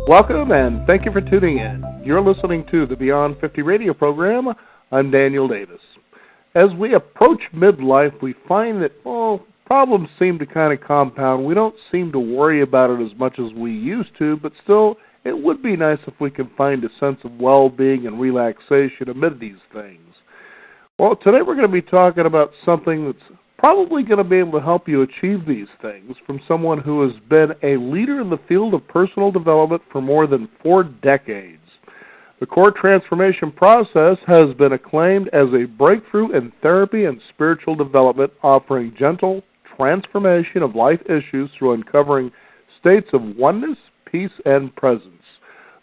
Welcome and thank you for tuning in. You're listening to the Beyond 50 radio program. I'm Daniel Davis. As we approach midlife, we find that, problems seem to kind of compound. We don't seem to worry about it as much as we used to, but still, it would be nice if we could find a sense of well-being and relaxation amid these things. Well, today we're going to be talking about something that's probably going to be able to help you achieve these things from someone who has been a leader in the field of personal development for more than 4 decades. The core transformation process has been acclaimed as a breakthrough in therapy and spiritual development, offering gentle transformation of life issues through uncovering states of oneness, peace, and presence.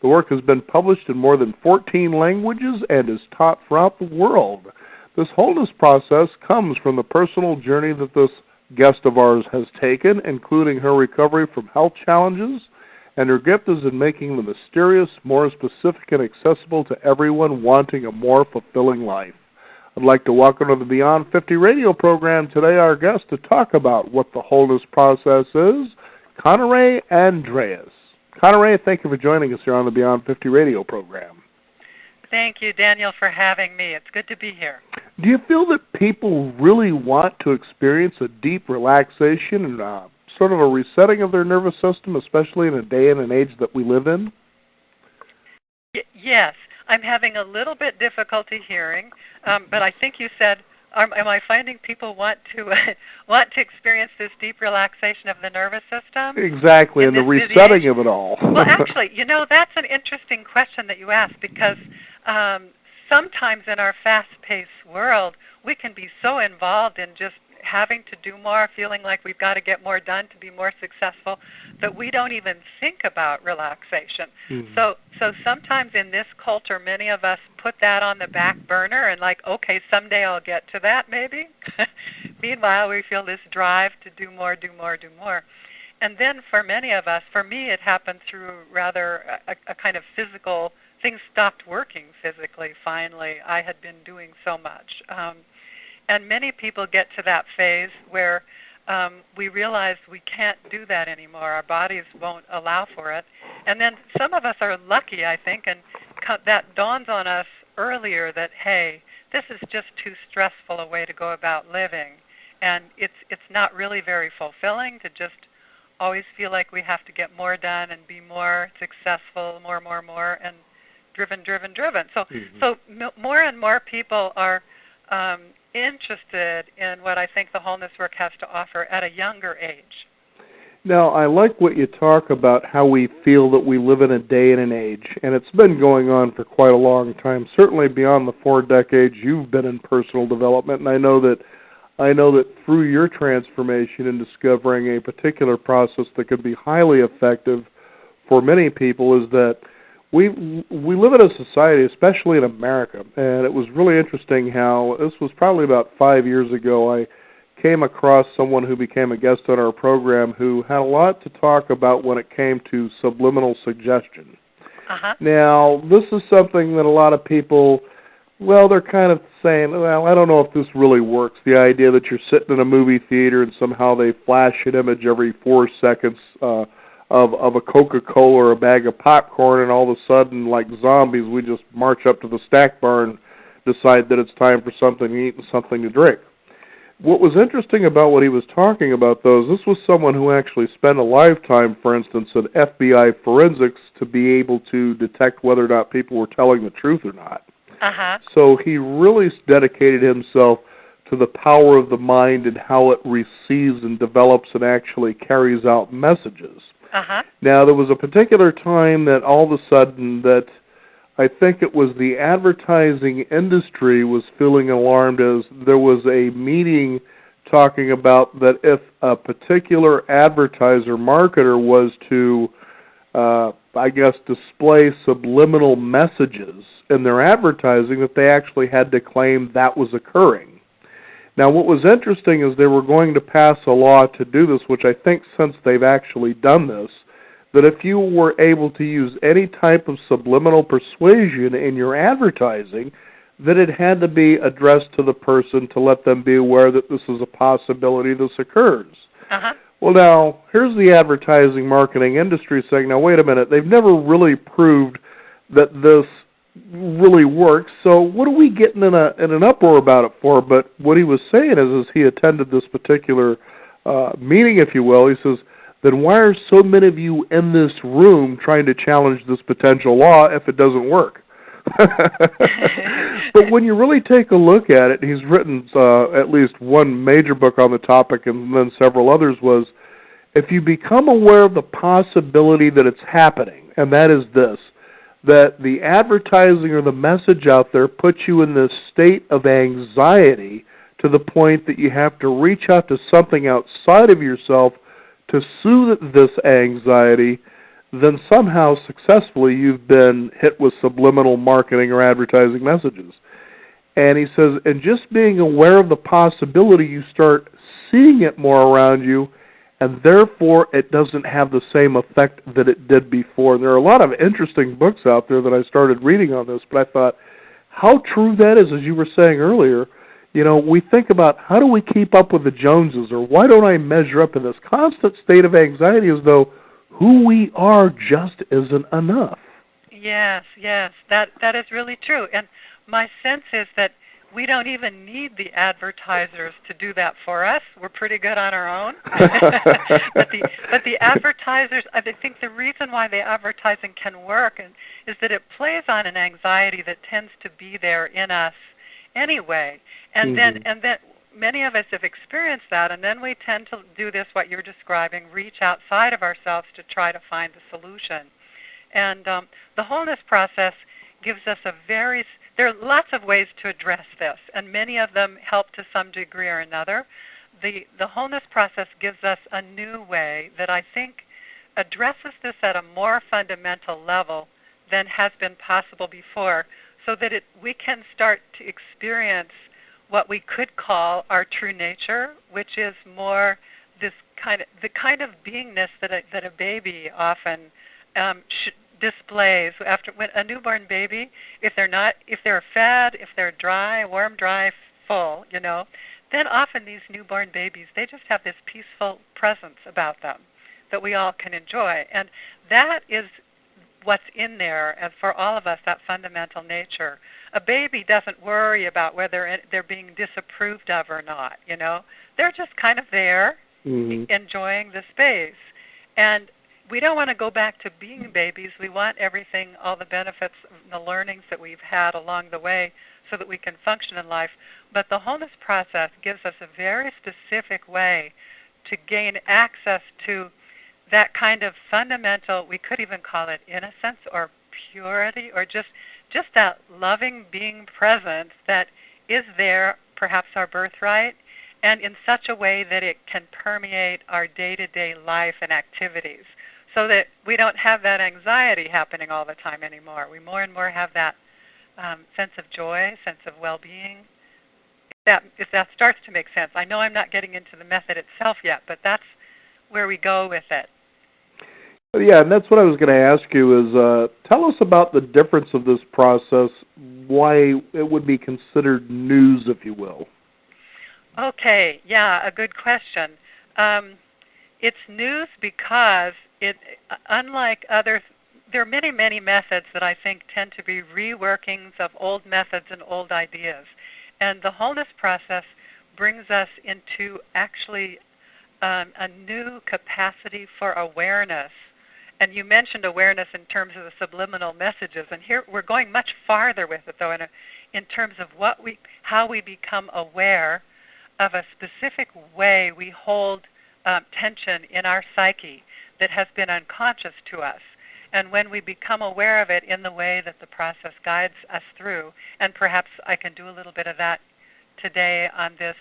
The work has been published in more than 14 languages and is taught throughout the world. This wholeness process comes from the personal journey that this guest of ours has taken, including her recovery from health challenges, and her gift is in making the mysterious more specific and accessible to everyone wanting a more fulfilling life. I'd like to welcome to the Beyond 50 radio program today our guest to talk about what the wholeness process is, Conneray Andreas. Conneray, thank you for joining us here on the Beyond 50 radio program. Thank you, Daniel, for having me. It's good to be here. Do you feel that people really want to experience a deep relaxation and sort of a resetting of their nervous system, especially in a day and an age that we live in? Yes. I'm having a little bit difficulty hearing, but I think you said, am I finding people want to experience this deep relaxation of the nervous system? Exactly, and the resetting of it all. Well, actually, that's an interesting question that you asked, because sometimes in our fast-paced world, we can be so involved in just having to do more, feeling like we've got to get more done to be more successful, that we don't even think about relaxation. Mm-hmm. So sometimes in this culture, many of us put that on the back burner and okay, someday I'll get to that maybe. Meanwhile, we feel this drive to do more, do more, do more. And then for many of us, for me, it happened through rather a kind of physical, things stopped working physically finally. I had been doing so much. And many people get to that phase where we realize we can't do that anymore. Our bodies won't allow for it. And then some of us are lucky, I think, and that dawns on us earlier that, hey, this is just too stressful a way to go about living. And it's not really very fulfilling to just always feel like we have to get more done and be more successful, more, and driven. So, so more and more people are interested in what I think the wholeness work has to offer at a younger age. Now, I like what you talk about, how we feel that we live in a day and an age, and it's been going on for quite a long time. Certainly beyond the 4 decades you've been in personal development, and I know that through your transformation and discovering a particular process that could be highly effective for many people is that we live in a society, especially in America, and it was really interesting how this was probably about 5 years ago. I came across someone who became a guest on our program who had a lot to talk about when it came to subliminal suggestion. Uh-huh. Now, this is something that a lot of people, they're kind of saying, I don't know if this really works. The idea that you're sitting in a movie theater and somehow they flash an image every 4 seconds of a Coca-Cola or a bag of popcorn, and all of a sudden, like zombies, we just march up to the snack bar and decide that it's time for something to eat and something to drink. What was interesting about what he was talking about, though, is this was someone who actually spent a lifetime, for instance, in FBI forensics to be able to detect whether or not people were telling the truth or not. Uh-huh. So he really dedicated himself to the power of the mind and how it receives and develops and actually carries out messages. Uh-huh. Now, there was a particular time that all of a sudden that I think it was the advertising industry was feeling alarmed as there was a meeting talking about that if a particular advertiser, marketer was to, display subliminal messages in their advertising, that they actually had to claim that was occurring. Now, what was interesting is they were going to pass a law to do this, which I think since they've actually done this, that if you were able to use any type of subliminal persuasion in your advertising, that it had to be addressed to the person to let them be aware that this is a possibility this occurs. Uh-huh. Well, now, here's the advertising marketing industry saying, now, wait a minute, they've never really proved that this really works, so what are we getting in an uproar about it for? But what he was saying is he attended this particular meeting, if you will. He says, then why are so many of you in this room trying to challenge this potential law if it doesn't work? But when you really take a look at it, he's written at least one major book on the topic and then several others, was if you become aware of the possibility that it's happening, and that is this, that the advertising or the message out there puts you in this state of anxiety to the point that you have to reach out to something outside of yourself to soothe this anxiety, then somehow successfully you've been hit with subliminal marketing or advertising messages. And he says, and just being aware of the possibility, you start seeing it more around you, and therefore it doesn't have the same effect that it did before. And there are a lot of interesting books out there that I started reading on this, but I thought how true that is, as you were saying earlier. You know, we think about how do we keep up with the Joneses, or why don't I measure up in this constant state of anxiety as though who we are just isn't enough. Yes, that is really true. And my sense is that we don't even need the advertisers to do that for us. We're pretty good on our own. but the advertisers, I think the reason why the advertising can work is that it plays on an anxiety that tends to be there in us anyway. And then many of us have experienced that, and then we tend to do this, what you're describing, reach outside of ourselves to try to find a solution. And the wholeness process gives us there are lots of ways to address this, and many of them help to some degree or another. The wholeness process gives us a new way that I think addresses this at a more fundamental level than has been possible before, so that we can start to experience what we could call our true nature, which is more the kind of beingness that a baby often displays. When a newborn baby, if they're fed, if they're dry, warm, dry, full, then often these newborn babies, they just have this peaceful presence about them that we all can enjoy, and that is what's in there, as for all of us, that fundamental nature. A baby doesn't worry about whether they're being disapproved of or not, They're just kind of there, enjoying the space. And we don't want to go back to being babies. We want everything, all the benefits, the learnings that we've had along the way so that we can function in life. But the wholeness process gives us a very specific way to gain access to that kind of fundamental, we could even call it innocence or purity, or just that loving being present that is there, perhaps our birthright, and in such a way that it can permeate our day-to-day life and activities, so that we don't have that anxiety happening all the time anymore. We more and more have that sense of joy, sense of well-being. If that starts to make sense. I know I'm not getting into the method itself yet, but that's where we go with it. Yeah, and that's what I was going to ask you is, tell us about the difference of this process, why it would be considered news, if you will. Okay, yeah, a good question. It's news because unlike others, there are many, many methods that I think tend to be reworkings of old methods and old ideas. And the wholeness process brings us into actually a new capacity for awareness. And you mentioned awareness in terms of the subliminal messages, and here we're going much farther with it, though, in terms of how we become aware of a specific way we hold tension in our psyche that has been unconscious to us. And when we become aware of it in the way that the process guides us through, and perhaps I can do a little bit of that today on this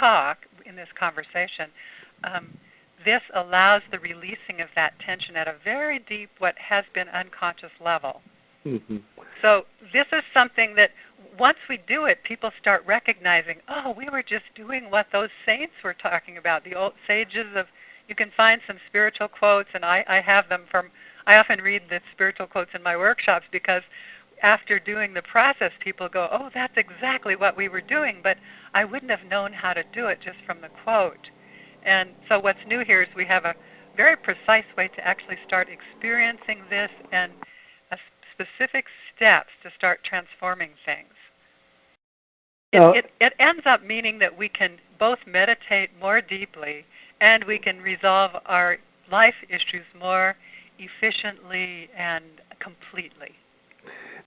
talk, in this conversation, this allows the releasing of that tension at a very deep, what has been unconscious level. Mm-hmm. So this is something that once we do it, people start recognizing, oh, we were just doing what those saints were talking about, the old sages of, you can find some spiritual quotes, and I have them I often read the spiritual quotes in my workshops because after doing the process, people go, oh, that's exactly what we were doing, but I wouldn't have known how to do it just from the quote. And so what's new here is we have a very precise way to actually start experiencing this and specific steps to start transforming things. It ends up meaning that we can both meditate more deeply and we can resolve our life issues more efficiently and completely.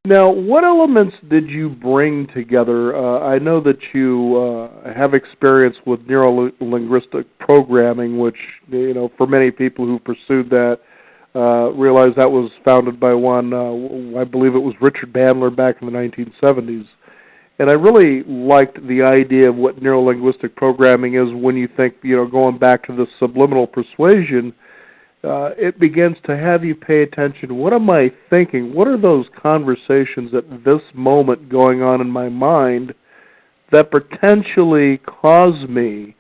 Now, what elements did you bring together? I know that you have experience with neuro-linguistic programming, which, for many people who pursued that, realize that was founded by one, I believe it was Richard Bandler back in the 1970s. And I really liked the idea of what neuro-linguistic programming is when you think, going back to the subliminal persuasion, it begins to have you pay attention. What am I thinking? What are those conversations at this moment going on in my mind that potentially cause me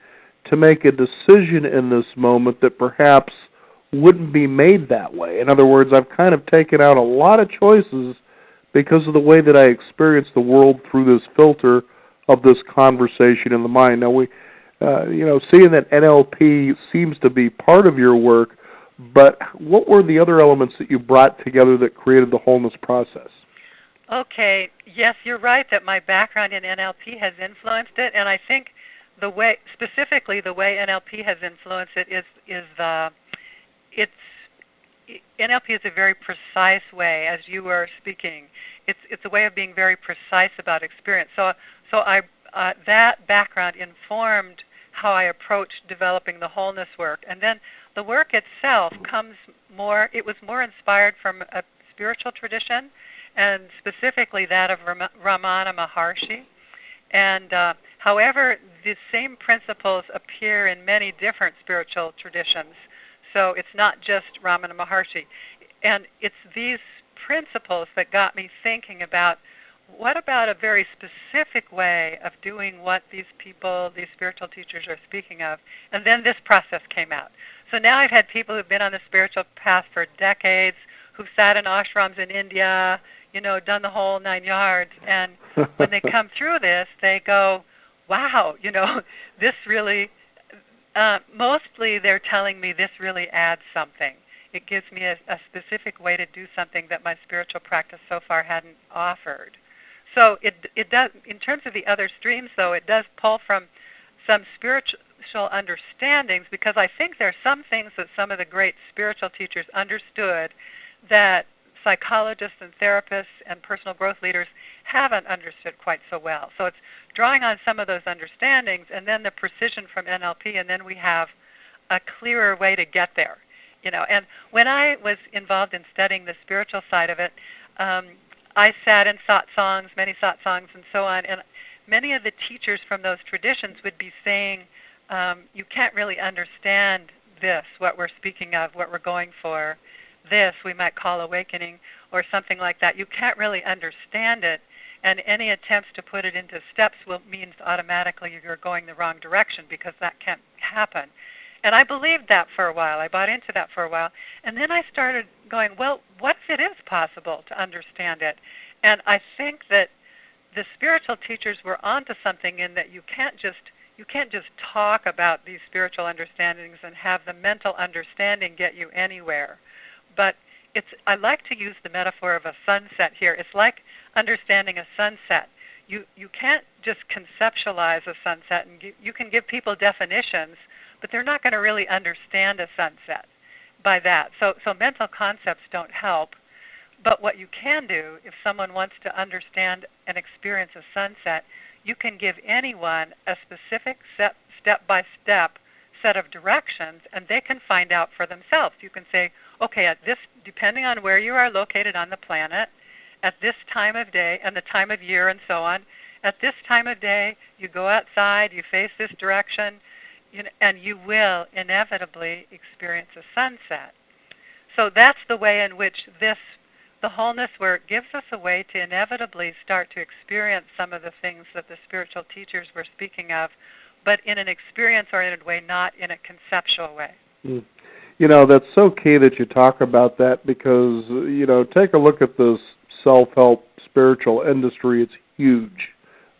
to make a decision in this moment that perhaps wouldn't be made that way? In other words, I've kind of taken out a lot of choices because of the way that I experience the world through this filter of this conversation in the mind. Now, seeing that NLP seems to be part of your work, but what were the other elements that you brought together that created the wholeness process? Okay, yes, you're right that my background in NLP has influenced it, and I think specifically the way NLP has influenced it is NLP is a very precise way, as you were speaking. It's a way of being very precise about experience. So that background informed how I approached developing the wholeness work, and then the work itself it was more inspired from a spiritual tradition, and specifically that of Ramana Maharshi. And however, the same principles appear in many different spiritual traditions. So it's not just Ramana Maharshi. And it's these principles that got me thinking about what about a very specific way of doing what these spiritual teachers are speaking of. And then this process came out. So now I've had people who've been on the spiritual path for decades, who've sat in ashrams in India, done the whole 9 yards. And when they come through this, they go, wow, this really, mostly they're telling me this really adds something. It gives me a specific way to do something that my spiritual practice so far hadn't offered. So it does, in terms of the other streams, though, it does pull from some spiritual understandings, because I think there are some things that some of the great spiritual teachers understood that psychologists and therapists and personal growth leaders haven't understood quite so well. So it's drawing on some of those understandings and then the precision from NLP, and then we have a clearer way to get there. And when I was involved in studying the spiritual side of it, I sat and many satsangs and so on, and many of the teachers from those traditions would be saying, you can't really understand this, what we're speaking of, what we're going for, this we might call awakening or something like that. You can't really understand it, and any attempts to put it into steps means automatically you're going the wrong direction, because that can't happen. And I believed that for a while. I bought into that for a while. And then I started going, well, what if it is possible to understand it? And I think that the spiritual teachers were onto something in that you can't just talk about these spiritual understandings and have the mental understanding get you anywhere. But I like to use the metaphor of a sunset here. It's like understanding a sunset. You can't just conceptualize a sunset, and you can give people definitions, but they're not going to really understand a sunset by that. So mental concepts don't help. But what you can do, if someone wants to understand and experience a sunset, you can give anyone a specific step-by-step set of directions, and they can find out for themselves. You can say, okay, depending on where you are located on the planet, at this time of day and the time of year and so on, at this time of day, you go outside, you face this direction, and you will inevitably experience a sunset. So that's the way in which the wholeness work gives us a way to inevitably start to experience some of the things that the spiritual teachers were speaking of, but in an experience oriented way, not in a conceptual way. That's so key that you talk about that, because, take a look at this self-help spiritual industry. It's huge,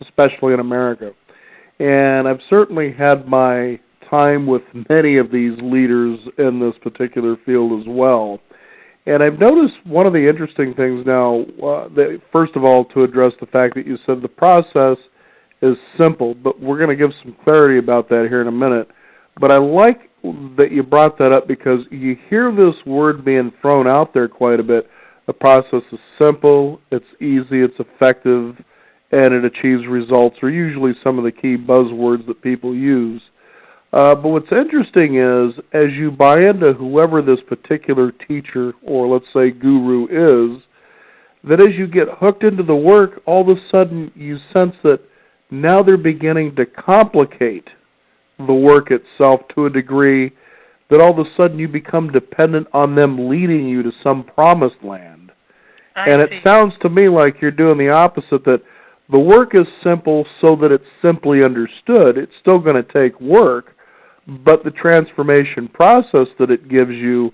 especially in America. And I've certainly had my time with many of these leaders in this particular field as well. And I've noticed one of the interesting things now, first of all, to address the fact that you said the process is simple, but we're going to give some clarity about that here in a minute. But I like that you brought that up because you hear this word being thrown out there quite a bit. The process is simple, it's easy, it's effective, and it achieves results, are usually some of the key buzzwords that people use. But what's interesting is, as you buy into whoever this particular teacher, or let's say guru is, that as you get hooked into the work, all of a sudden you sense that now they're beginning to complicate the work itself to a degree that all of a sudden you become dependent on them leading you to some promised land. And it sounds to me like you're doing the opposite, that the work is simple so that it's simply understood. It's still going to take work, but the transformation process that it gives you,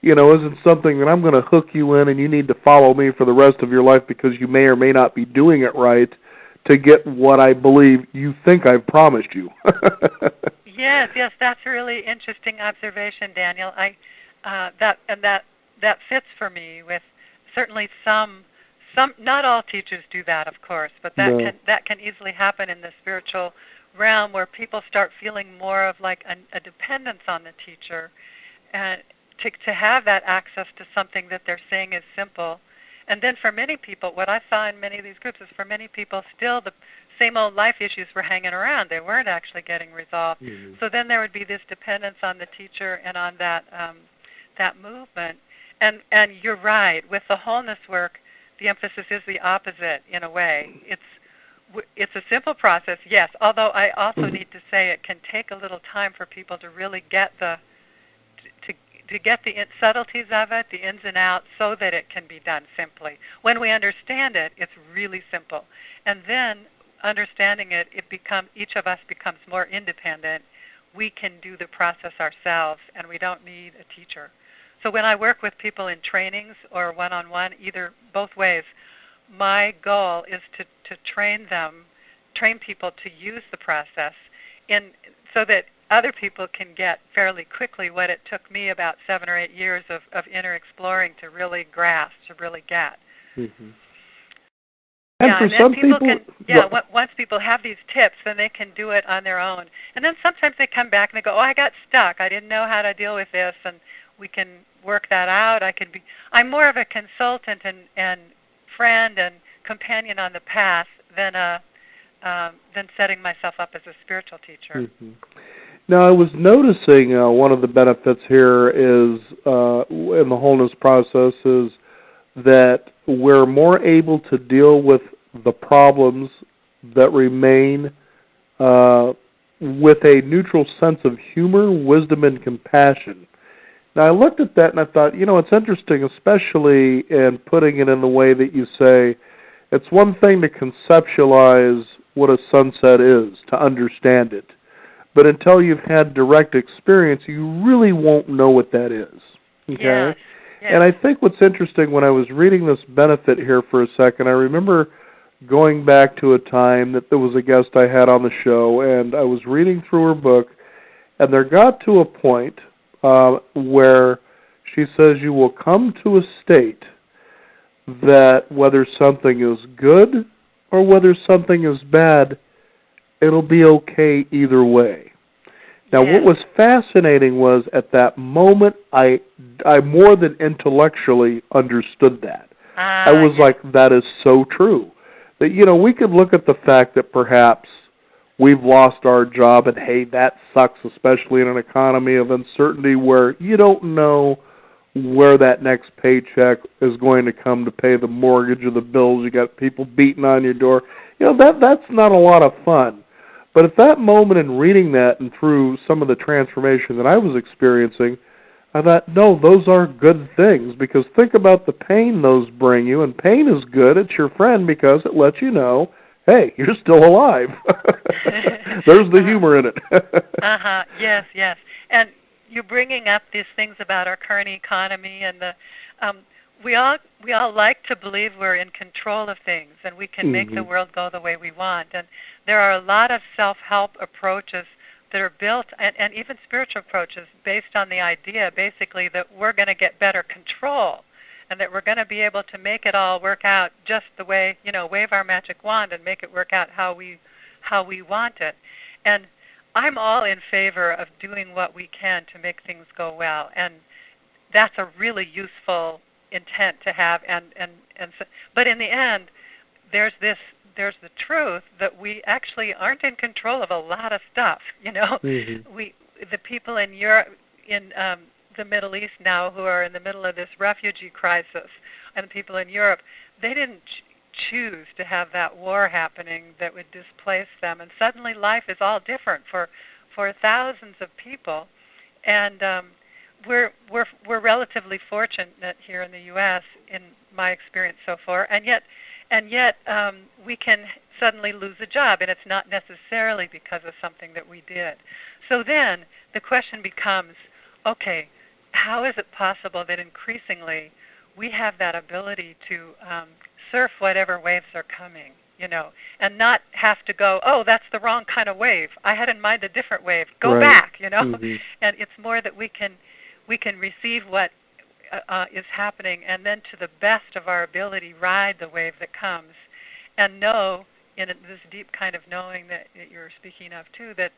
isn't something that I'm going to hook you in and you need to follow me for the rest of your life because you may or may not be doing it right to get what I believe you think I've promised you. Yes, that's a really interesting observation, Daniel. That fits for me with certainly some. Not all teachers do that, of course, but that can easily happen in the spiritual realm where people start feeling more of like a dependence on the teacher, and to have that access to something that they're saying is simple. And then for many people, what I saw in many of these groups is for many people still the same old life issues were hanging around. They weren't actually getting resolved. Mm-hmm. So then there would be this dependence on the teacher and on that movement. And you're right. With the wholeness work, the emphasis is the opposite in a way. It's a simple process, yes, although I also need to say it can take a little time for people to really get to get the subtleties of it, the ins and outs, so that it can be done simply. When we understand it, it's really simple. And then understanding it, each of us becomes more independent. We can do the process ourselves, and we don't need a teacher. So when I work with people in trainings or one-on-one, both ways, my goal is to train people to use the process so that other people can get fairly quickly what it took me about 7 or 8 years of inner exploring to really grasp, to really get. Mm-hmm. And for some people once people have these tips, then they can do it on their own. And then sometimes they come back and they go, I got stuck. I didn't know how to deal with this, and we can work that out. I'm more of a consultant and friend and companion on the path than setting myself up as a spiritual teacher. Mm-hmm. Now, I was noticing one of the benefits here is in the wholeness process is that we're more able to deal with the problems that remain with a neutral sense of humor, wisdom, and compassion. Now, I looked at that and I thought, it's interesting, especially in putting it in the way that you say, it's one thing to conceptualize what a sunset is, to understand it. But until you've had direct experience, you really won't know what that is. Okay? Yes. And I think what's interesting, when I was reading this benefit here for a second, I remember going back to a time that there was a guest I had on the show, and I was reading through her book, and there got to a point where she says you will come to a state that whether something is good or whether something is bad, it'll be okay either way. Now, What was fascinating was at that moment, I more than intellectually understood that. I was like, that is so true. That, we could look at the fact that perhaps we've lost our job and, hey, that sucks, especially in an economy of uncertainty where you don't know where that next paycheck is going to come to pay the mortgage or the bills. You got people beating on your door. That's not a lot of fun. But at that moment in reading that and through some of the transformation that I was experiencing, I thought, no, those are good things, because think about the pain those bring you, and pain is good. It's your friend because it lets you know, hey, you're still alive. There's the humor in it. Yes. And you're bringing up these things about our current economy, and we all like to believe we're in control of things and we can make the world go the way we want. And there are a lot of self-help approaches that are built, and even spiritual approaches based on the idea, basically, that we're going to get better control, and that we're going to be able to make it all work out just the way, wave our magic wand and make it work out how we want it. And I'm all in favor of doing what we can to make things go well, and that's a really useful intent to have. But in the end, there's the truth that we actually aren't in control of a lot of stuff. Mm-hmm. The people in Europe, in the Middle East now, who are in the middle of this refugee crisis, and the people in Europe, they didn't choose to have that war happening that would displace them, and suddenly life is all different for thousands of people. And we're relatively fortunate here in the U.S. in my experience so far, and yet we can suddenly lose a job, and it's not necessarily because of something that we did. So then the question becomes, okay, how is it possible that increasingly we have that ability to surf whatever waves are coming, and not have to go, oh, that's the wrong kind of wave. I had in mind a different wave. Go back, Mm-hmm. And it's more that we can receive what is happening, and then to the best of our ability ride the wave that comes, and know, in this deep kind of knowing that you're speaking of too, that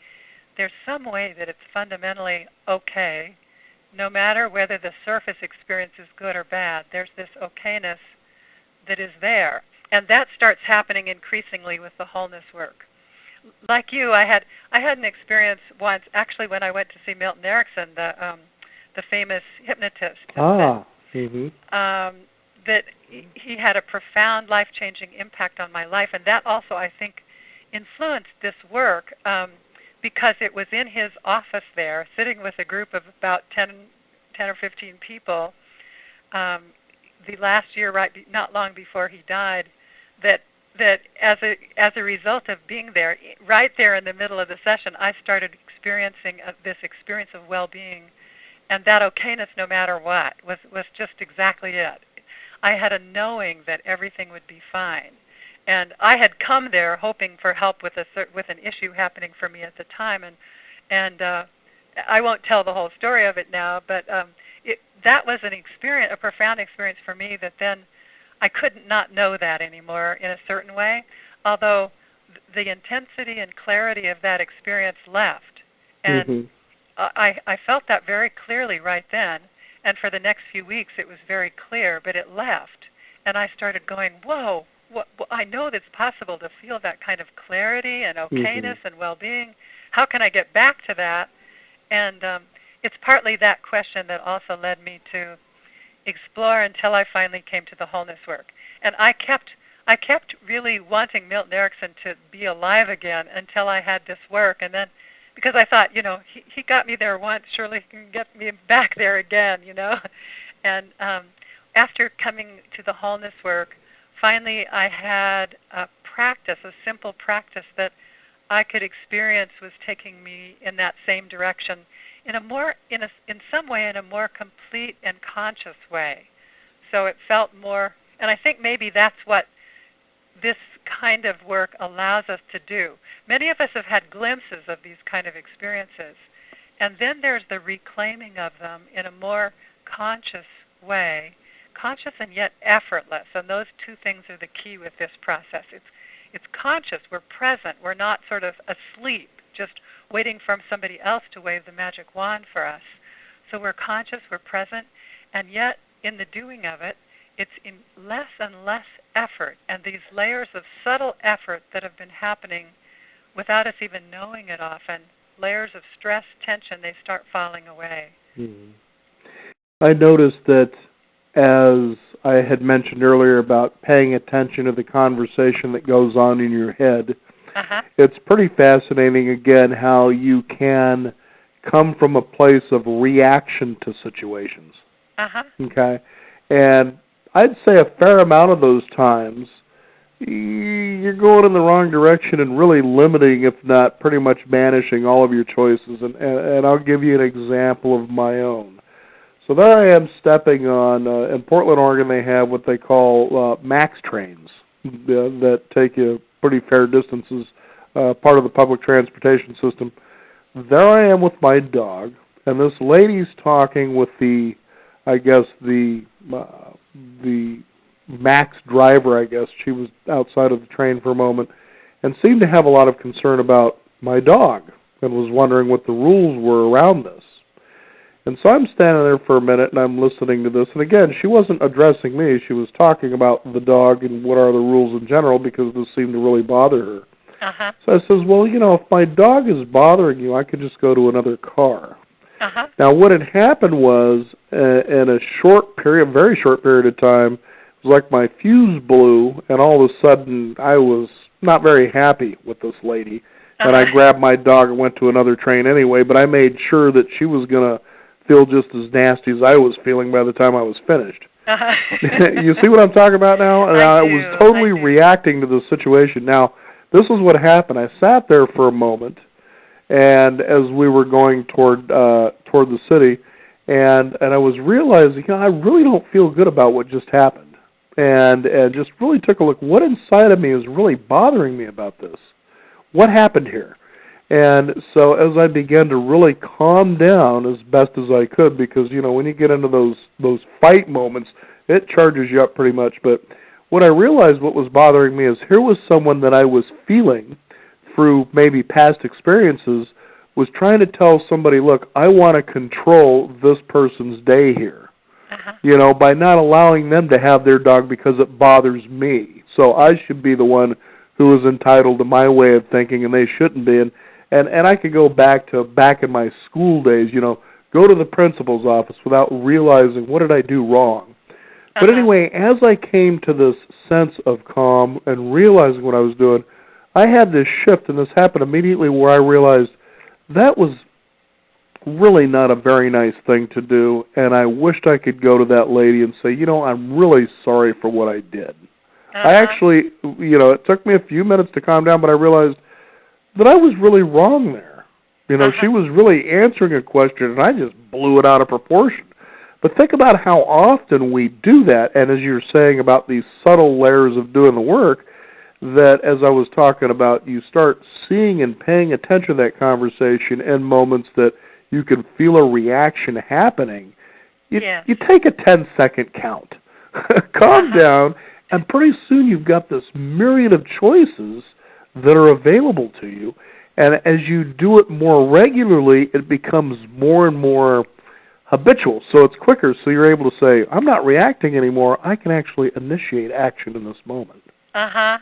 there's some way that it's fundamentally okay, no matter whether the surface experience is good or bad. There's this okayness that is there, and that starts happening increasingly with the wholeness work. Like you, I had an experience once, actually, when I went to see Milton Erickson, the famous hypnotist. That he had a profound life-changing impact on my life, and that also, I think, influenced this work because it was in his office there, sitting with a group of about 10 or 15 people the last year, not long before he died, that as a result of being there, right there in the middle of the session, I started experiencing this experience of well-being, and that okayness, no matter what, was just exactly it. I had a knowing that everything would be fine, and I had come there hoping for help with an issue happening for me at the time, and I won't tell the whole story of it now, but that was a profound experience for me. That then I couldn't not know that anymore in a certain way, although the intensity and clarity of that experience left, and I felt that very clearly right then. And for the next few weeks, it was very clear, but it left. And I started going, whoa, I know that it's possible to feel that kind of clarity and okayness and well-being. How can I get back to that? And it's partly that question that also led me to explore until I finally came to the wholeness work. And I kept really wanting Milton Erickson to be alive again until I had this work. And then, because I thought, he got me there once, surely he can get me back there again, And after coming to the wholeness work, finally I had a simple practice that I could experience was taking me in that same direction in some way in a more complete and conscious way. So it felt more, and I think maybe that's what this kind of work allows us to do. Many of us have had glimpses of these kind of experiences, and then there's the reclaiming of them in a more conscious way, conscious and yet effortless, and those two things are the key with this process. It's conscious, we're present, we're not sort of asleep, just waiting for somebody else to wave the magic wand for us. So we're conscious, we're present, and yet in the doing of it, it's in less and less effort, and these layers of subtle effort that have been happening without us even knowing it often, layers of stress, tension, they start falling away. I noticed that, as I had mentioned earlier about paying attention to the conversation that goes on in your head, it's pretty fascinating, again, how you can come from a place of reaction to situations. Okay? And I'd say a fair amount of those times, you're going in the wrong direction and really limiting, if not pretty much banishing, all of your choices. And I'll give you an example of my own. So there I am stepping on, in Portland, Oregon, they have what they call MAX trains that take you pretty fair distances, part of the public transportation system. there I am with my dog, and this lady's talking with the Max driver, I guess. She was outside of the train for a moment and seemed to have a lot of concern about my dog and was wondering what the rules were around this. And so I'm standing there for a minute and I'm listening to this. And again, she wasn't addressing me. She was talking about the dog and what are the rules in general because this seemed to really bother her. Uh-huh. So I says, well, if my dog is bothering you, I could just go to another car. Uh-huh. Now, what had happened was, in a very short period of time, it was like my fuse blew, and all of a sudden, I was not very happy with this lady. And I grabbed my dog and went to another train anyway, but I made sure that she was going to feel just as nasty as I was feeling by the time I was finished. Uh-huh. You see what I'm talking about now? I was totally reacting to the situation. Now, this is what happened. I sat there for a moment, and as we were going toward the city, and I was realizing, I really don't feel good about what just happened, and just really took a look. What inside of me is really bothering me about this? What happened here? And so as I began to really calm down as best as I could, because when you get into those fight moments, it charges you up pretty much. But what I realized, what was bothering me, is here was someone that I was feeling through maybe past experiences was trying to tell somebody, look, I want to control this person's day here, by not allowing them to have their dog because it bothers me. So I should be the one who is entitled to my way of thinking, and they shouldn't be. And I could go back in my school days, go to the principal's office without realizing what did I do wrong. But anyway, as I came to this sense of calm and realizing what I was doing, I had this shift, and this happened immediately where I realized that was really not a very nice thing to do, and I wished I could go to that lady and say, I'm really sorry for what I did. I actually, it took me a few minutes to calm down, but I realized that I was really wrong there. She was really answering a question, and I just blew it out of proportion. But think about how often we do that, and as you're saying about these subtle layers of doing the work, that as I was talking about, you start seeing and paying attention to that conversation in moments that you can feel a reaction happening. You take a 10-second count. Calm down, and pretty soon you've got this myriad of choices that are available to you. And as you do it more regularly, it becomes more and more habitual. So it's quicker, so you're able to say, I'm not reacting anymore. I can actually initiate action in this moment. Yeah.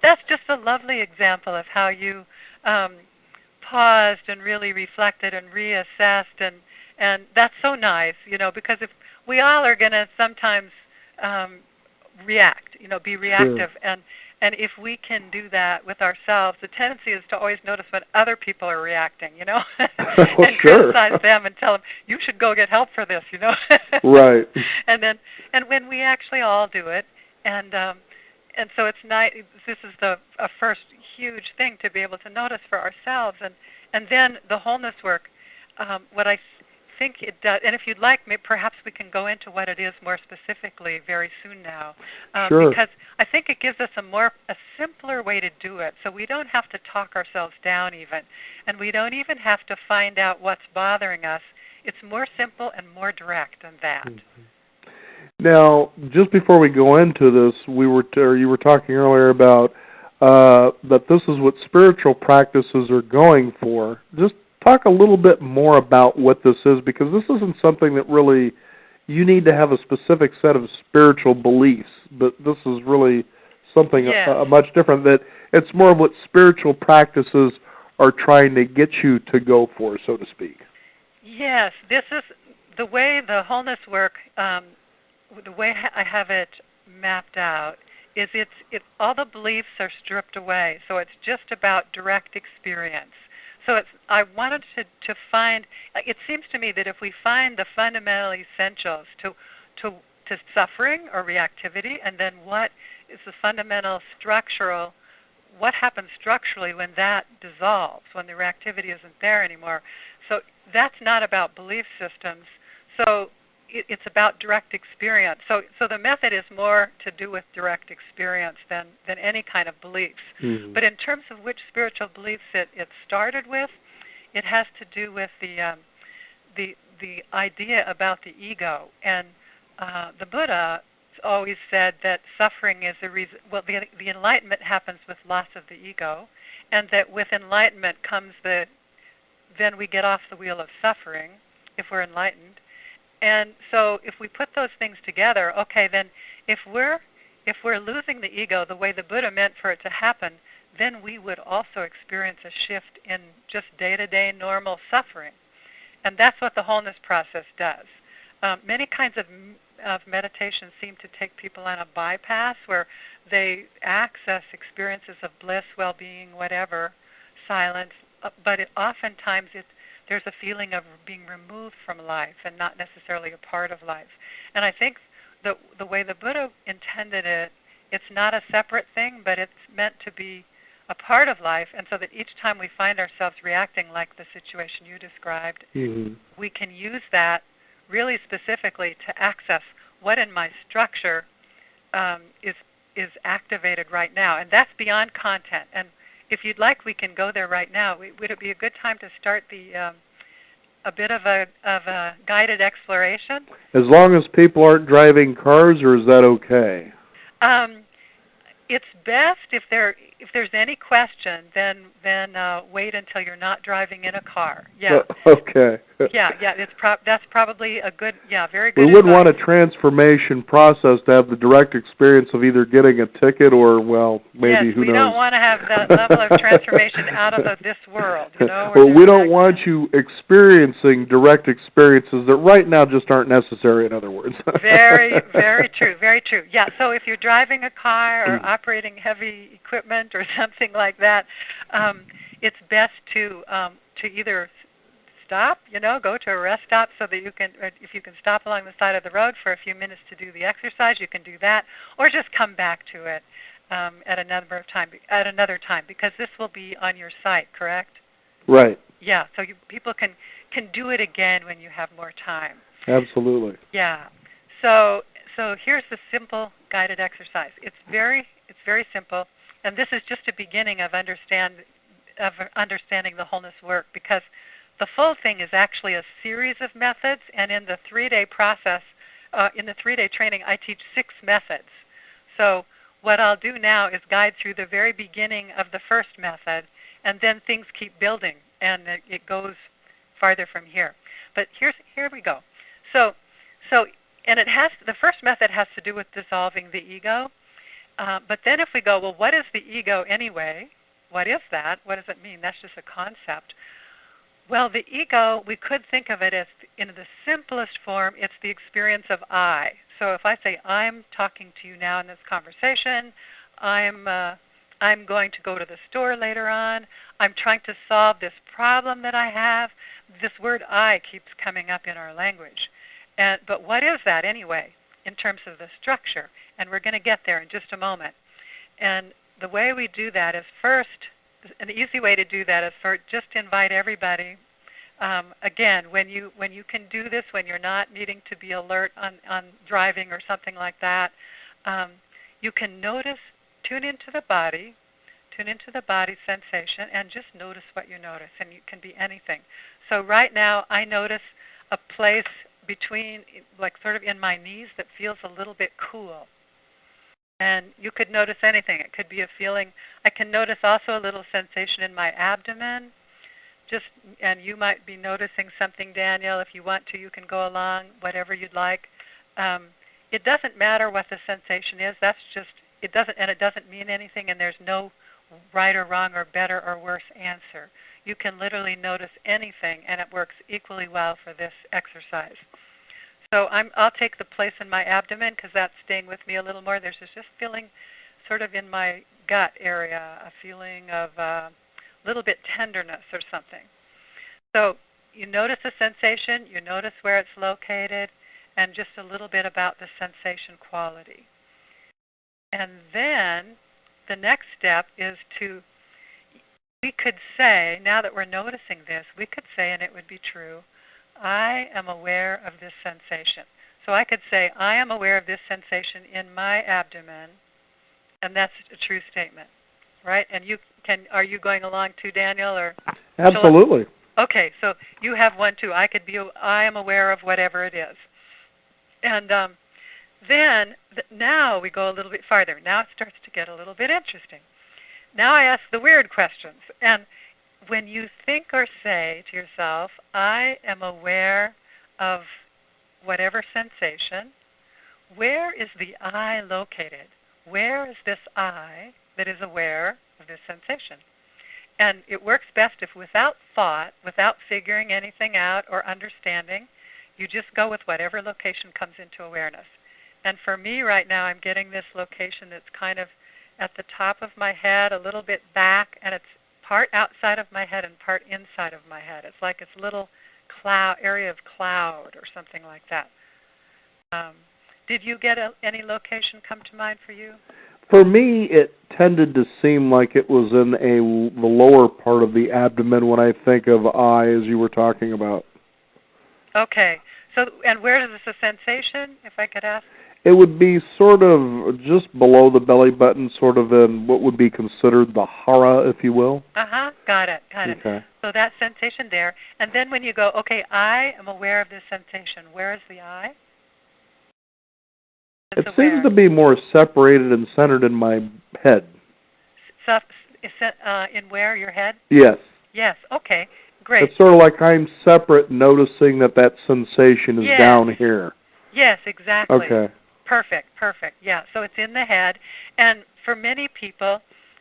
That's just a lovely example of how you paused and really reflected and reassessed, and that's so nice, because if we all are going to sometimes react, be reactive, and if we can do that with ourselves, the tendency is to always notice when other people are reacting, and criticize them and tell them, you should go get help for this, Right. And when we actually all do it, and so it's nice. This is a first huge thing to be able to notice for ourselves, and then the wholeness work. What I think it does, and if you'd like, perhaps we can go into what it is more specifically very soon now, because I think it gives us a simpler way to do it. So we don't have to talk ourselves down even, and we don't even have to find out what's bothering us. It's more simple and more direct than that. Mm-hmm. Now, just before we go into this, you were talking earlier about that this is what spiritual practices are going for. Just talk a little bit more about what this is, because this isn't something that really you need to have a specific set of spiritual beliefs, but this is really something much different, that it's more of what spiritual practices are trying to get you to go for, so to speak. Yes, this is the way the wholeness work, the way I have it mapped out, is all the beliefs are stripped away, so it's just about direct experience. So I wanted to find, it seems to me that if we find the fundamental essentials to suffering or reactivity, and then what is the fundamental structural, what happens structurally when that dissolves, when the reactivity isn't there anymore. So that's not about belief systems. So it's about direct experience. So the method is more to do with direct experience than any kind of beliefs. Mm-hmm. But in terms of which spiritual beliefs it started with, it has to do with the idea about the ego. And the Buddha always said that suffering is a reason. Well, the enlightenment happens with loss of the ego, and that with enlightenment comes then we get off the wheel of suffering if we're enlightened. And so if we put those things together, okay, then if we're losing the ego the way the Buddha meant for it to happen, then we would also experience a shift in just day-to-day normal suffering. And that's what the wholeness process does. Many kinds of meditation seem to take people on a bypass where they access experiences of bliss, well-being, whatever, silence, but oftentimes there's a feeling of being removed from life and not necessarily a part of life. And I think the way the Buddha intended it, it's not a separate thing, but it's meant to be a part of life, and so that each time we find ourselves reacting like the situation you described, we can use that really specifically to access what in my structure is activated right now, and that's beyond content. And if you'd like, we can go there right now. Would it be a good time to start a bit of a guided exploration? As long as people aren't driving cars, or is that okay? It's best if there's any question, then wait until you're not driving in a car. Yeah. Okay. Yeah. That's probably a good, very good. We wouldn't want a transformation process to have the direct experience of either getting a ticket or, well, maybe yes, who knows. We don't want to have that level of transformation out of this world. Well, we don't want you experiencing direct experiences that right now just aren't necessary. In other words. Very, very true. Very true. Yeah. So if you're driving a car or operating heavy equipment or something like that, it's best to either stop, go to a rest stop so that if you can stop along the side of the road for a few minutes to do the exercise, you can do that, or just come back to it at another time, because this will be on your site, correct? Right. Yeah. So people can do it again when you have more time. Absolutely. Yeah. So here's the simple guided exercise. It's very simple, and this is just a beginning of understanding the wholeness work, because the full thing is actually a series of methods, and in the 3-day process, in the 3-day training, I teach 6 methods. So what I'll do now is guide through the very beginning of the first method, and then things keep building, and it goes farther from here. But here we go. So and the first method has to do with dissolving the ego. But then if we go, well, what is the ego anyway? What is that? What does it mean? That's just a concept. Well, the ego, we could think of it as, in the simplest form, it's the experience of I. So if I say, I'm talking to you now in this conversation, I'm going to go to the store later on, I'm trying to solve this problem that I have, this word I keeps coming up in our language. But what is that anyway, in terms of the structure? And we're going to get there in just a moment. And the way we do that is first, an easy way to do that is just invite everybody. Again, when you can do this, when you're not needing to be alert on driving or something like that, you can tune into the body sensation, and just notice what you notice. And it can be anything. So right now, I notice a place between, like sort of in my knees, that feels a little bit cool. And you could notice anything. It could be a feeling. I can notice also a little sensation in my abdomen. And you might be noticing something, Daniel. If you want to, you can go along, whatever you'd like. It doesn't matter what the sensation is. It doesn't mean anything, and there's no right or wrong or better or worse answer. You can literally notice anything, and it works equally well for this exercise. So I'll take the place in my abdomen, because that's staying with me a little more. There's just feeling sort of in my gut area, a feeling of a little bit tenderness or something. So you notice the sensation, you notice where it's located, and just a little bit about the sensation quality. And then the next step is we could say, now that we're noticing this, we could say, and it would be true, I am aware of this sensation. So I could say, I am aware of this sensation in my abdomen, and that's a true statement, right? And are you going along too, Daniel? Or absolutely. Okay, so you have one too. I am aware of whatever it is. And then now we go a little bit farther. Now it starts to get a little bit interesting. Now I ask the weird questions. And when you think or say to yourself, I am aware of whatever sensation, where is the I located? Where is this I that is aware of this sensation? And it works best if without thought, without figuring anything out or understanding, you just go with whatever location comes into awareness. And for me right now, I'm getting this location that's kind of at the top of my head, a little bit back, and it's part outside of my head and part inside of my head. It's like it's a little area of cloud or something like that. Did you get any location come to mind for you? For me, it tended to seem like it was in the lower part of the abdomen when I think of I, as you were talking about. Okay. So, and where is this a sensation, if I could ask? It would be sort of just below the belly button, sort of in what would be considered the hara, if you will. Got it. Okay. So that sensation there. And then when you go, okay, I am aware of this sensation, where is the I? It seems to be more separated and centered in my head. In where? Your head? Yes. Yes. Okay. Great. It's sort of like I'm separate, noticing that sensation is down here. Yes, exactly. Okay. Perfect. Yeah. So it's in the head, and for many people,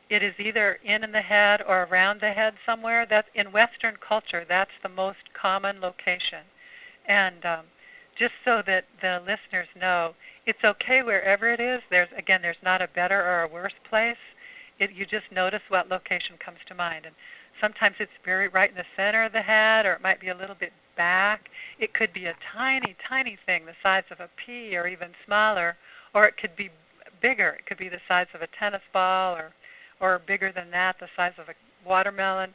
it is either in the head or around the head somewhere. That's in Western culture. That's the most common location, and just so that the listeners know, it's okay wherever it is. There's not a better or a worse place. You just notice what location comes to mind. And sometimes it's very right in the center of the head, or it might be a little bit back. It could be a tiny, tiny thing the size of a pea or even smaller, or it could be bigger. It could be the size of a tennis ball or bigger than that, the size of a watermelon.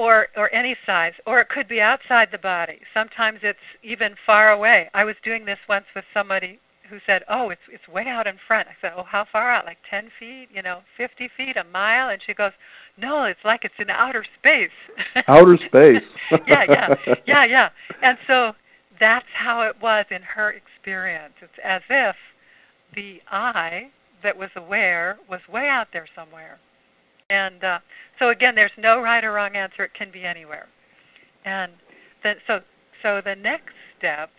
Or any size, or it could be outside the body. Sometimes it's even far away. I was doing this once with somebody who said, "Oh, it's way out in front." I said, "Oh, how far out? Like 10 feet? 50 feet, a mile?" And she goes, "No, it's like it's in outer space." Outer space. Yeah. And so that's how it was in her experience. It's as if the I that was aware was way out there somewhere. And so again, there's no right or wrong answer. It can be anywhere. And so the next step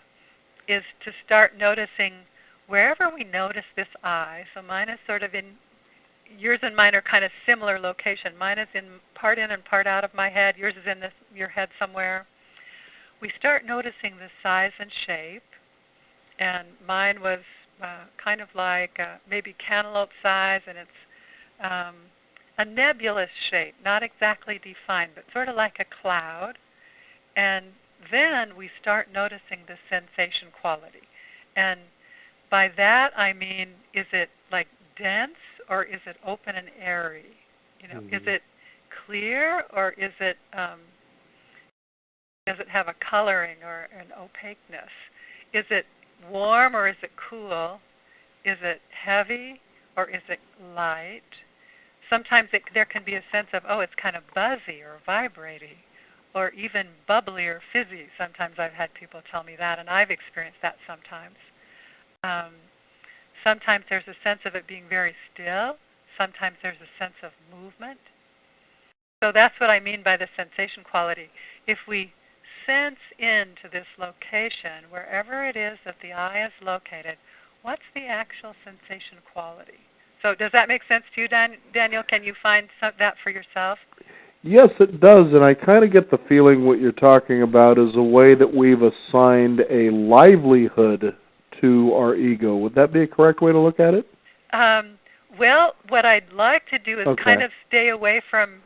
is to start noticing wherever we notice this I. So mine is sort of in, yours and mine are kind of similar location. Mine is part in and part out of my head. Yours is in your head somewhere. We start noticing the size and shape. And mine was kind of like maybe cantaloupe size, and it's a nebulous shape, not exactly defined, but sort of like a cloud. And then we start noticing the sensation quality. And by that I mean, is it like dense or is it open and airy? Is it clear or is it does it have a coloring or an opaqueness? Is it warm or is it cool? Is it heavy or is it light? Sometimes there can be a sense of, it's kind of buzzy or vibrating, or even bubbly or fizzy. Sometimes I've had people tell me that, and I've experienced that sometimes. Sometimes there's a sense of it being very still. Sometimes there's a sense of movement. So that's what I mean by the sensation quality. If we sense into this location, wherever it is that the I is located, what's the actual sensation quality? So does that make sense to you, Daniel? Can you find that for yourself? Yes, it does, and I kind of get the feeling what you're talking about is a way that we've assigned a livelihood to our ego. Would that be a correct way to look at it? Well, what I'd like to do is kind of stay away from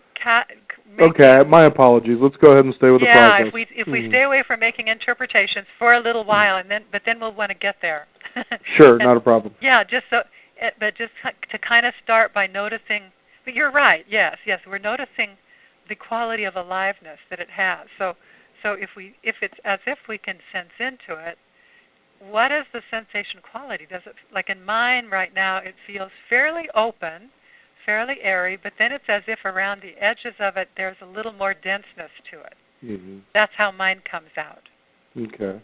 Okay, my apologies. Let's go ahead and stay with the process. Yeah, if we stay away from making interpretations for a little while, but then we'll want to get there. Sure, not a problem. Yeah, just to kind of start by noticing. But you're right. Yes, we're noticing the quality of aliveness that it has. So if it's as if we can sense into it, what is the sensation quality? Does it, like in mine right now, it feels fairly open, fairly airy, but then it's as if around the edges of it there's a little more denseness to it. Mm-hmm. That's how mine comes out. Okay.